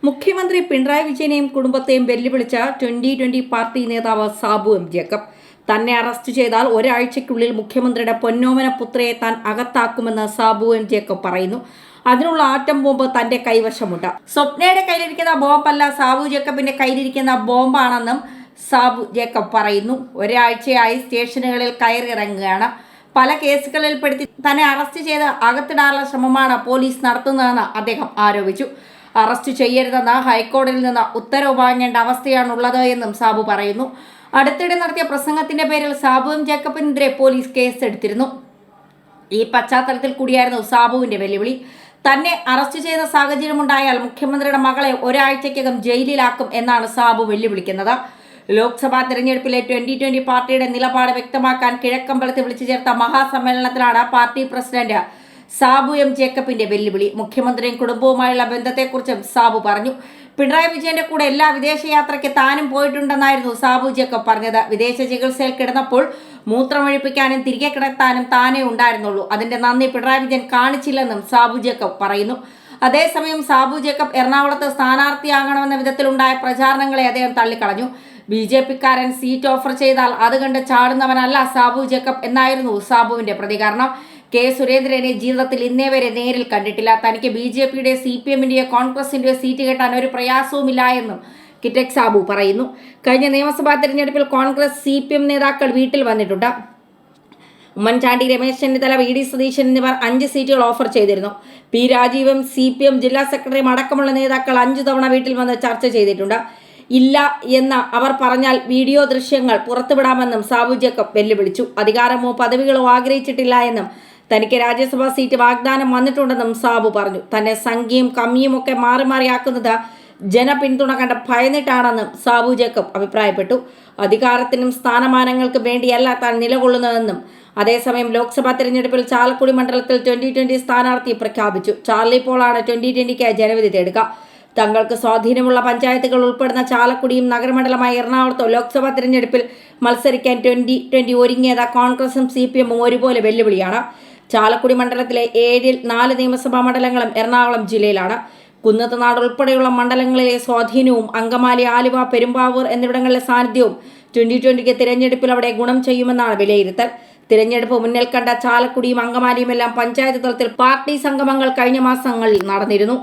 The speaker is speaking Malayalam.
മുഖ്യമന്ത്രി പിണറായി വിജയനെയും കുടുംബത്തെയും വെല്ലുവിളിച്ച 2020 പാർട്ടി നേതാവ് സാബു എം ജേക്കബ് തന്നെ അറസ്റ്റ് ചെയ്താൽ ഒരാഴ്ചയ്ക്കുള്ളിൽ മുഖ്യമന്ത്രിയുടെ പൊന്നോമന പുത്രയെ താൻ അകത്താക്കുമെന്ന് സാബു എം ജേക്കബ് പറയുന്നു. അതിനുള്ള ആറ്റം ബോംബ് തന്റെ കൈവശമുണ്ട്. സ്വപ്നയുടെ കയ്യിലിരിക്കുന്ന ബോംബല്ല, സാബു ജേക്കബിന്റെ കയ്യിലിരിക്കുന്ന ബോംബാണെന്നും സാബു ജേക്കബ് പറയുന്നു. ഒരാഴ്ചയായി സ്റ്റേഷനുകളിൽ കയറിയിറങ്ങുകയാണ്. പല കേസുകളിൽ പെടുത്തി തന്നെ അറസ്റ്റ് ചെയ്ത് അകത്തിടാനുള്ള ശ്രമമാണ് പോലീസ് നടത്തുന്നതെന്ന് അദ്ദേഹം ആരോപിച്ചു. അറസ്റ്റ് ചെയ്യരുതെന്ന് ഹൈക്കോടതിയിൽ നിന്ന് ഉത്തരവ് വാങ്ങേണ്ട അവസ്ഥയാണുള്ളത് എന്നും സാബു പറയുന്നു. അടുത്തിടെ നടത്തിയ പ്രസംഗത്തിന്റെ പേരിൽ സാബു എം ജേക്കബിനെതിരെ പോലീസ് കേസെടുത്തിരുന്നു. ഈ പശ്ചാത്തലത്തിൽ കൂടിയായിരുന്നു സാബുവിന്റെ വെല്ലുവിളി. തന്നെ അറസ്റ്റ് ചെയ്ത സാഹചര്യമുണ്ടായാൽ മുഖ്യമന്ത്രിയുടെ മകളെ ഒരാഴ്ചയ്ക്കകം ജയിലിലാക്കും എന്നാണ് സാബു വെല്ലുവിളിക്കുന്നത്. ലോക്സഭാ തെരഞ്ഞെടുപ്പിലെ 2020 പാർട്ടിയുടെ നിലപാട് വ്യക്തമാക്കാൻ കിഴക്കമ്പലത്ത് വിളിച്ചു ചേർത്ത മഹാസമ്മേളനത്തിലാണ് പാർട്ടി പ്രസിഡന്റ് സാബു എം ജേക്കബിന്റെ വെല്ലുവിളി. മുഖ്യമന്ത്രിയും കുടുംബവുമായുള്ള ബന്ധത്തെക്കുറിച്ചും സാബു പറഞ്ഞു. പിണറായി വിജയന്റെ കൂടെ എല്ലാ വിദേശയാത്രയ്ക്ക് താനും പോയിട്ടുണ്ടെന്നായിരുന്നു സാബു ജേക്കബ് പറഞ്ഞത്. വിദേശ ചികിത്സയിൽ കിടന്നപ്പോൾ മൂത്രമൊഴിപ്പിക്കാനും തിരികെ കിടത്താനും താനേ ഉണ്ടായിരുന്നുള്ളൂ. അതിന്റെ നന്ദി പിണറായി വിജയൻ കാണിച്ചില്ലെന്നും സാബു ജേക്കബ് പറയുന്നു. അതേസമയം സാബു ജേക്കബ് എറണാകുളത്ത് സ്ഥാനാർത്ഥിയാകണമെന്ന വിധത്തിലുണ്ടായ പ്രചാരണങ്ങളെ അദ്ദേഹം തള്ളിക്കളഞ്ഞു. BJP-കാരൻ സീറ്റ് ഓഫർ ചെയ്താൽ അത് കണ്ട് ചാടുന്നവനല്ല സാബു ജേക്കബ് എന്നായിരുന്നു സാബുവിന്റെ പ്രതികരണം. കെ സുരേന്ദ്രനെ ജീവിതത്തിൽ ഇന്നേ വരെ നേരിൽ കണ്ടിട്ടില്ല. തനിക്ക് BJP-യുടെ CPM-ന്റെയോ കോൺഗ്രസിന്റെയോ സീറ്റ് കിട്ടാൻ ഒരു പ്രയാസവുമില്ല എന്നും കിറ്റക് സാബു പറയുന്നു. കഴിഞ്ഞ നിയമസഭാ തെരഞ്ഞെടുപ്പിൽ കോൺഗ്രസ് CPM നേതാക്കൾ വീട്ടിൽ വന്നിട്ടുണ്ട്. ഉമ്മൻചാണ്ടി, രമേശ് ചെന്നിത്തല, VD സതീശൻ എന്നിവർ 5 സീറ്റുകൾ ഓഫർ ചെയ്തിരുന്നു. P രാജീവും CPM ജില്ലാ സെക്രട്ടറിയും അടക്കമുള്ള നേതാക്കൾ 5 തവണ വീട്ടിൽ വന്ന് ചർച്ച ചെയ്തിട്ടുണ്ട്. ഇല്ല എന്ന് അവർ പറഞ്ഞാൽ വീഡിയോ ദൃശ്യങ്ങൾ പുറത്തുവിടാമെന്നും സാബു ജേക്കബ് വെല്ലുവിളിച്ചു. അധികാരമോ പദവികളോ ആഗ്രഹിച്ചിട്ടില്ല എന്നും തനിക്ക് രാജ്യസഭാ സീറ്റ് വാഗ്ദാനം വന്നിട്ടുണ്ടെന്നും സാബു പറഞ്ഞു. തന്നെ സംഖ്യയും കമ്മിയും ഒക്കെ മാറി മാറിയാക്കുന്നത് ജനപിന്തുണ കണ്ട് ഭയന്നിട്ടാണെന്നും സാബു ജേക്കബ് അഭിപ്രായപ്പെട്ടു. അധികാരത്തിനും സ്ഥാനമാനങ്ങൾക്കും വേണ്ടിയല്ല താൻ നിലകൊള്ളുന്നതെന്നും അതേസമയം ലോക്സഭാ തെരഞ്ഞെടുപ്പിൽ ചാലക്കുടി മണ്ഡലത്തിൽ 2020 സ്ഥാനാർത്ഥിയെ പ്രഖ്യാപിച്ചു. ചാർലി പോളാണ് 2020 ജനവിധി തേടുക. തങ്ങൾക്ക് സ്വാധീനമുള്ള പഞ്ചായത്തുകൾ ഉൾപ്പെടുന്ന ചാലക്കുടിയും നഗരമണ്ഡലമായ എറണാകുളത്തോ ലോക്സഭാ തെരഞ്ഞെടുപ്പിൽ മത്സരിക്കാൻ 2020 ഒരുങ്ങിയത് കോൺഗ്രസും CPM-ഉം ഒരുപോലെ വെല്ലുവിളിയാണ്. ചാലക്കുടി മണ്ഡലത്തിലെ 7-ൽ 4 നിയമസഭാ മണ്ഡലങ്ങളും എറണാകുളം ജില്ലയിലാണ്. കുന്നത്തുനാട് ഉൾപ്പെടെയുള്ള മണ്ഡലങ്ങളിലെ സ്വാധീനവും അങ്കമാലി, ആലുവ, പെരുമ്പാവൂർ എന്നിവിടങ്ങളിലെ സാന്നിധ്യവും 2020 തിരഞ്ഞെടുപ്പിൽ അവിടെ ഗുണം ചെയ്യുമെന്നാണ് വിലയിരുത്തൽ. തിരഞ്ഞെടുപ്പ് മുന്നിൽ കണ്ട ചാലക്കുടിയും അങ്കമാലിയുമെല്ലാം പഞ്ചായത്ത് തലത്തിൽ പാർട്ടി സംഗമങ്ങൾ കഴിഞ്ഞ മാസങ്ങളിൽ നടന്നിരുന്നു.